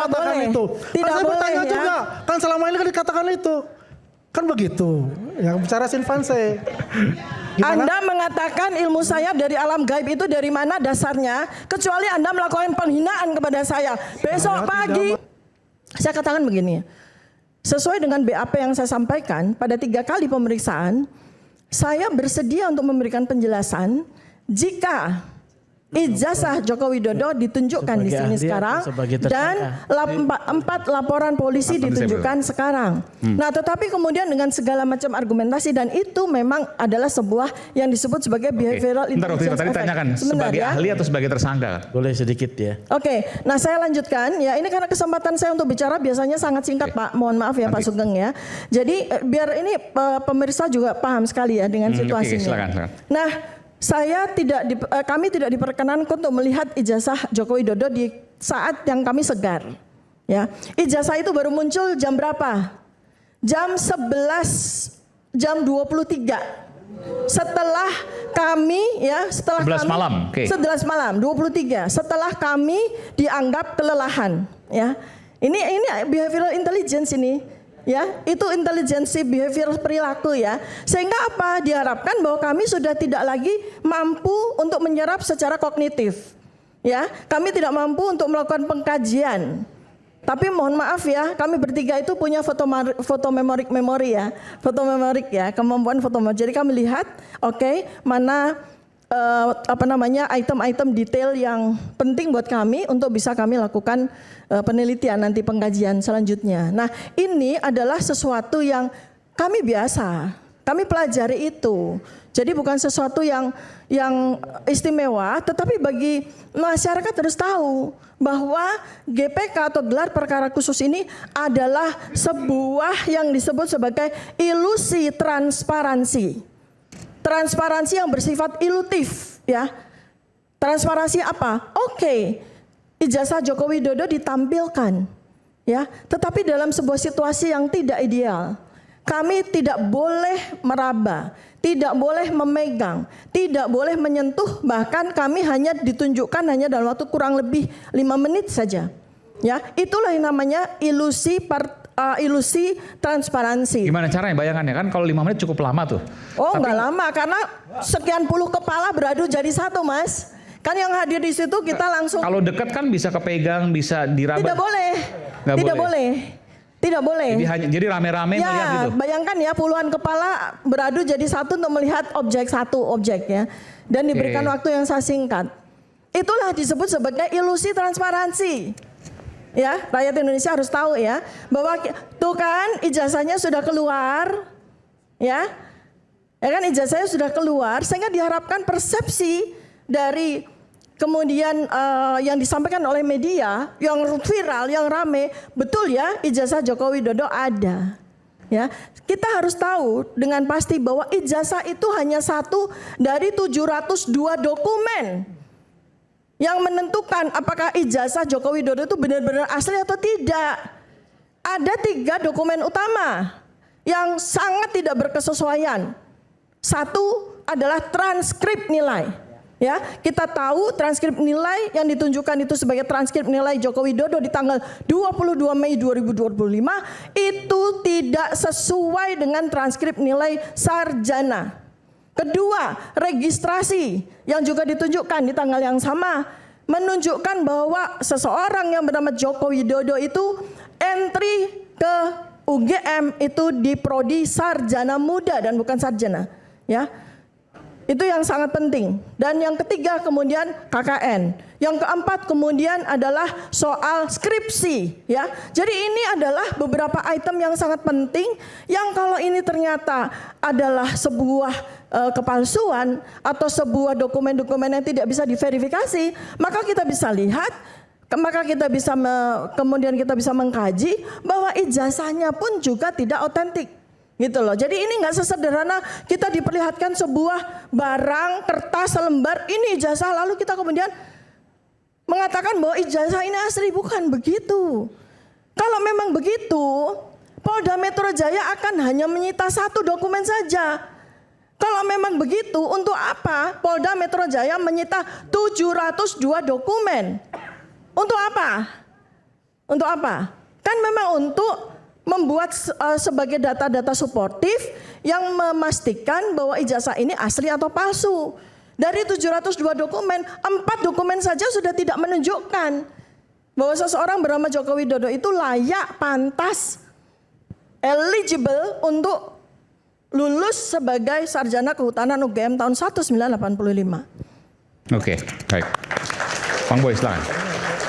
mengatakan boleh. itu. Tidak saya boleh bertanya ya. juga. Kan selama ini kan dikatakan itu. Kan begitu. Yang bicara Sinvanse. Anda mengatakan ilmu saya dari alam gaib itu dari mana dasarnya? Kecuali Anda melakukan penghinaan kepada saya. Besok pagi, saya katakan begini. Sesuai dengan BAP yang saya sampaikan pada 3 kali pemeriksaan, saya bersedia untuk memberikan penjelasan jika ijazah Joko Widodo ditunjukkan di sini sekarang dan 4 laporan polisi ditunjukkan sekarang. Nah, tetapi kemudian dengan segala macam argumentasi dan itu memang adalah sebuah yang disebut sebagai behavioral intelligence tadi effect. tanyakan sebagai ahli atau sebagai tersangka? Boleh sedikit ya. Oke, nah saya lanjutkan ya. Ini karena kesempatan saya untuk bicara biasanya sangat singkat, Pak. Mohon maaf ya, Pak Sugeng ya. Jadi biar ini pemirsa juga paham sekali ya dengan situasinya. Silakan. Nah, kami tidak diperkenankan untuk melihat ijazah Joko Widodo di saat yang kami segar. Ya, ijazah itu baru muncul jam berapa? Jam 11, jam 23. Setelah kami ya, setelah 11 kami, malam. 11 malam, 23. Setelah kami dianggap kelelahan. Ya, ini behavioral intelligence ini. Ya, itu intelijensi behavior perilaku ya. Sehingga apa? Diharapkan bahwa kami sudah tidak lagi mampu untuk menyerap secara kognitif. Ya, kami tidak mampu untuk melakukan pengkajian. Tapi mohon maaf ya, kami bertiga itu punya foto memori ya. Foto memorik ya, kemampuan foto memorik. Jadi kami lihat, mana item-item detail yang penting buat kami untuk bisa kami lakukan penelitian nanti pengkajian selanjutnya. Nah, ini adalah sesuatu yang kami biasa, kami pelajari itu. Jadi bukan sesuatu yang istimewa, tetapi bagi masyarakat harus tahu bahwa GPK atau gelar perkara khusus ini adalah sebuah yang disebut sebagai ilusi transparansi. Transparansi yang bersifat ilutif ya. Transparansi apa? Ijazah Joko Widodo ditampilkan ya, tetapi dalam sebuah situasi yang tidak ideal. Kami tidak boleh meraba, tidak boleh memegang, tidak boleh menyentuh, bahkan kami hanya ditunjukkan hanya dalam waktu kurang lebih 5 menit saja. Ya, itulah yang namanya ilusi transparansi. Gimana caranya bayangannya? Kan kalau 5 menit cukup lama tuh. Oh, enggak lama karena sekian puluh kepala beradu jadi satu, Mas. Kan yang hadir di situ kita langsung. Kalau dekat kan bisa kepegang, bisa diraba. Tidak boleh. Tidak boleh. Tidak boleh. Jadi rame-rame ya, melihat gitu. Bayangkan ya puluhan kepala beradu jadi satu untuk melihat satu objek ya. Dan diberikan waktu yang sangat singkat. Itulah disebut sebagai ilusi transparansi. Ya, rakyat Indonesia harus tahu ya bahwa tuh kan ijazahnya sudah keluar. Ya kan ijazahnya sudah keluar sehingga diharapkan persepsi dari kemudian yang disampaikan oleh media yang viral, yang rame, betul ya ijazah Joko Widodo ada. Ya, kita harus tahu dengan pasti bahwa ijazah itu hanya satu dari 702 dokumen yang menentukan apakah ijazah Joko Widodo itu benar-benar asli atau tidak. Ada 3 dokumen utama yang sangat tidak berkesesuaian. Satu adalah transkrip nilai. Ya, kita tahu transkrip nilai yang ditunjukkan itu sebagai transkrip nilai Joko Widodo di tanggal 22 Mei 2025 itu tidak sesuai dengan transkrip nilai sarjana. Kedua, registrasi yang juga ditunjukkan di tanggal yang sama menunjukkan bahwa seseorang yang bernama Joko Widodo itu entry ke UGM itu di prodi sarjana muda dan bukan sarjana, ya. Itu yang sangat penting. Dan yang ketiga kemudian KKN. Yang keempat kemudian adalah soal skripsi, ya. Jadi ini adalah beberapa item yang sangat penting yang kalau ini ternyata adalah sebuah kepalsuan atau sebuah dokumen-dokumen yang tidak bisa diverifikasi, maka kita bisa lihat, maka kita bisa kemudian kita bisa mengkaji bahwa ijazahnya pun juga tidak otentik. Gitu loh. Jadi ini nggak sesederhana kita diperlihatkan sebuah barang kertas selembar ini ijazah lalu kita kemudian mengatakan bahwa ijazah ini asli, bukan begitu. Kalau memang begitu, Polda Metro Jaya akan hanya menyita 1 dokumen saja. Kalau memang begitu, untuk apa Polda Metro Jaya menyita 702 dokumen? Untuk apa? Untuk apa? Kan memang untuk membuat sebagai data-data suportif yang memastikan bahwa ijazah ini asli atau palsu. Dari 702 dokumen, 4 dokumen saja sudah tidak menunjukkan bahwa seseorang bernama Joko Widodo itu layak, pantas, eligible untuk lulus sebagai sarjana kehutanan UGM tahun 1985. Oke, baik. Bang Boy, silakan.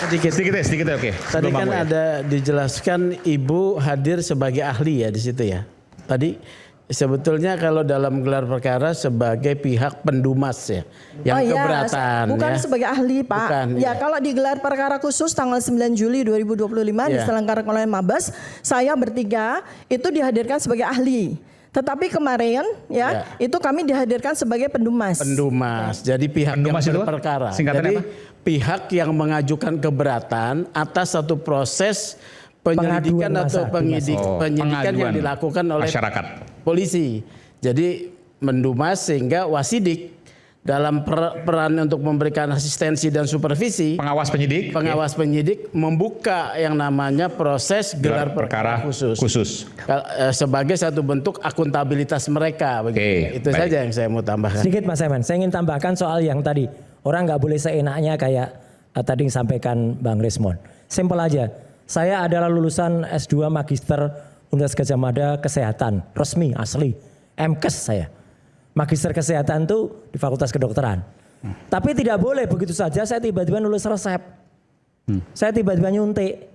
Sedikit ya, oke. Tadi Sebelum Bang kan Boy. ada dijelaskan Ibu hadir sebagai ahli ya di situ ya. Tadi sebetulnya kalau dalam gelar perkara sebagai pihak pendumas ya, yang keberatan bukan ya. sebagai ahli Pak. Bukan, ya ya. kalau di gelar perkara khusus tanggal 9 Juli 2025 diselenggarakan oleh Mabes, saya bertiga itu dihadirkan sebagai ahli. Tetapi kemarin itu kami dihadirkan sebagai pendumas. Pendumas. Jadi pihak Pendumas yang itu berperkara. singkatannya Jadi apa? pihak yang mengajukan keberatan atas satu proses penyelidikan Pengaduan atau masa, penyidikan yang pengaduan dilakukan oleh masyarakat. polisi. Jadi mendumas sehingga wasidik dalam peran untuk memberikan asistensi dan supervisi, Pengawas penyidik. pengawas penyidik membuka yang namanya proses gelar perkara khusus. Sebagai satu bentuk akuntabilitas mereka. Begitu. Itu baik. saja yang saya mau tambahkan. Sedikit Mas Eman, saya ingin tambahkan soal yang tadi. Orang nggak boleh seenaknya kayak tadi disampaikan Bang Resmond. Simpel aja, saya adalah lulusan S2 Magister Universitas Gadjah Mada Kesehatan. Resmi, asli. MKes saya. Magister Kesehatan itu di Fakultas Kedokteran. Tapi tidak boleh begitu saja saya tiba-tiba nulis resep. Saya tiba-tiba nyuntik.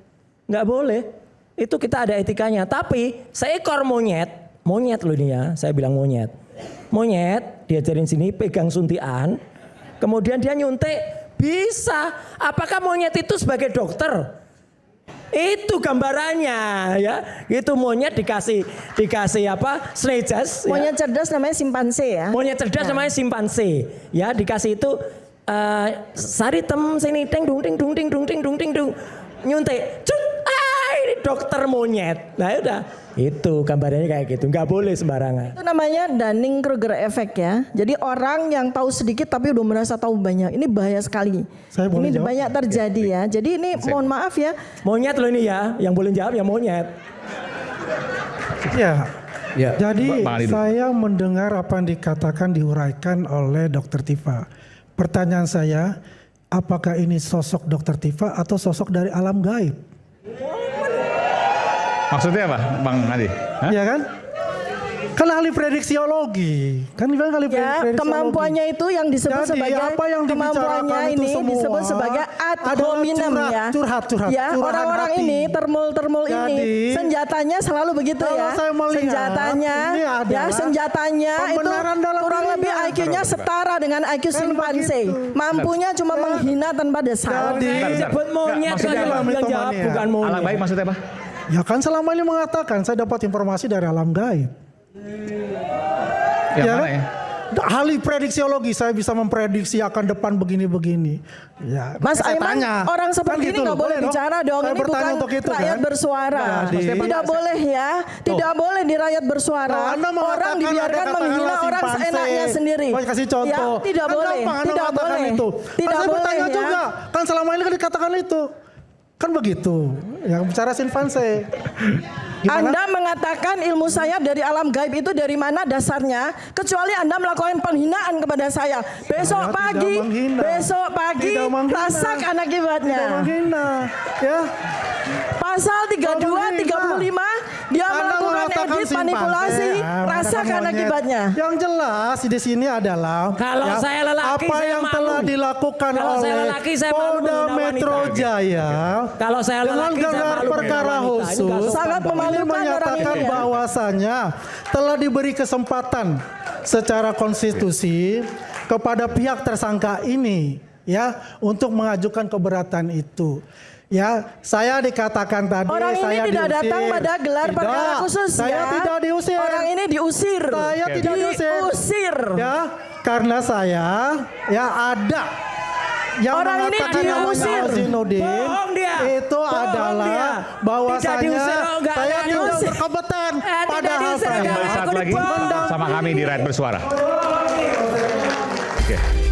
Nggak boleh. Itu kita ada etikanya. Tapi seekor monyet loh ini ya, saya bilang monyet. Monyet diajarin sini pegang suntikan, kemudian dia nyuntik, bisa. Apakah monyet itu sebagai dokter? Itu gambarannya ya. Itu monyet dikasih apa? Snejas. Monyet cerdas namanya simpanse ya. Monyet cerdas namanya simpanse. Ya, dikasih itu saritem sini ting dung ting dung ting dung ting dung ting dung. Nyuntik. Cut. Ini dokter monyet. Nah, udah. Itu gambarannya kayak gitu. Nggak boleh sembarangan. Itu namanya Dunning-Kruger effect ya. Jadi orang yang tahu sedikit tapi udah merasa tahu banyak. Ini bahaya sekali. Saya boleh ini jawab? banyak terjadi ya. Jadi ini mohon maaf ya. Monyet loh ini ya. Yang boleh jawab ya monyet. Ya. Ya, Jadi Bang Ali dulu. saya mendengar apa yang dikatakan diuraikan oleh Dr. Tifa. Pertanyaan saya, apakah ini sosok Dr. Tifa atau sosok dari alam gaib? Maksudnya apa, Bang Adi? Hah? Ya kan? Kan ahli prediksiologi. Kan dibilang ahli Ya, prediksiologi. kemampuannya itu yang disebut Jadi, sebagai apa yang dibicarakan kemampuannya itu ini semua disebut sebagai ad adalah hominem ya. curhat. Ya, Curahan orang-orang hati. ini termul ini Jadi, senjatanya selalu begitu kalau ya. saya melihat, Senjatanya ini ya, adalah senjatanya itu pembenaran dalam kurang dirinya. lebih IQ-nya setara dengan IQ Kan simpanse. begitu. Mampunya cuma menghina tanpa dasar. Jadi, Sebut monyet Maksudnya kalau apa? bilang jawab Mitomania. bukan monyet. Alam baik maksudnya apa? ya kan selama ini mengatakan saya dapat informasi dari alam gaib. Yang Ya mana kan? ya? Ahli prediksiologi, saya bisa memprediksi akan depan begini-begini. Ya, Mas saya Aiman, tanya. orang Kan seperti ini gitu nggak loh, boleh dong? bicara dong. Saya Ini bertanya bukan untuk itu, rakyat kan? bersuara. Jadi- Tidak boleh ya. Tidak boleh di rakyat bersuara. Kalau Anda mengatakan Orang dibiarkan ada katakanlah menghina orang simpanse, seenaknya sendiri. Saya kasih contoh. Ya, tidak Kan boleh. gampang Anda Tidak mengatakan boleh. itu. Tidak Kan saya boleh bertanya ya. juga. Kan selama ini kan dikatakan itu. Kan begitu. Yang bicara simpanse. Gimana? Anda mengatakan ilmu saya dari alam gaib itu dari mana dasarnya? Kecuali Anda melakukan penghinaan kepada saya. Besok Saya pagi, tidak menghina. besok pagi Tidak menghina. rasakan akibatnya. Tidak menghina. Ya. Pasal 32, 35 dia Anda melakukan mengatakan edit simpanse, manipulasi, mengatakan rasakan monyet. akibatnya. Yang jelas di sini adalah Kalau saya lelaki, apa saya yang malu. telah dilakukan Kalau saya oleh lelaki, saya malu Polda menghina Metro wanita. Jaya Kalau saya dengan lelaki, saya gelar malu perkara menghina wanita. Ini khusus nggak sopan Sangat banget. memalukan ini menyatakan orang ini ya. bahwasanya telah diberi kesempatan secara konstitusi kepada pihak tersangka ini ya untuk mengajukan keberatan itu. Ya, saya dikatakan tadi Orang ini saya tidak diusir. datang pada gelar Tidak, perkara khusus saya ya. tidak diusir. Orang ini diusir. Saya tidak diusir. Diusir. Ya, karena saya ya ada yang Orang ini mengatakan namanya diusir. Hazinuddin Bohong dia. itu Bohong adalah dia. bahwasanya Tidak diusir, oh, enggak, saya enggak tidak diusir. berkebetulan Tidak padahal diusir, saya enggak. Kembali saat Aku lagi dibohong. sama kami di Rakyat Bersuara. Oke.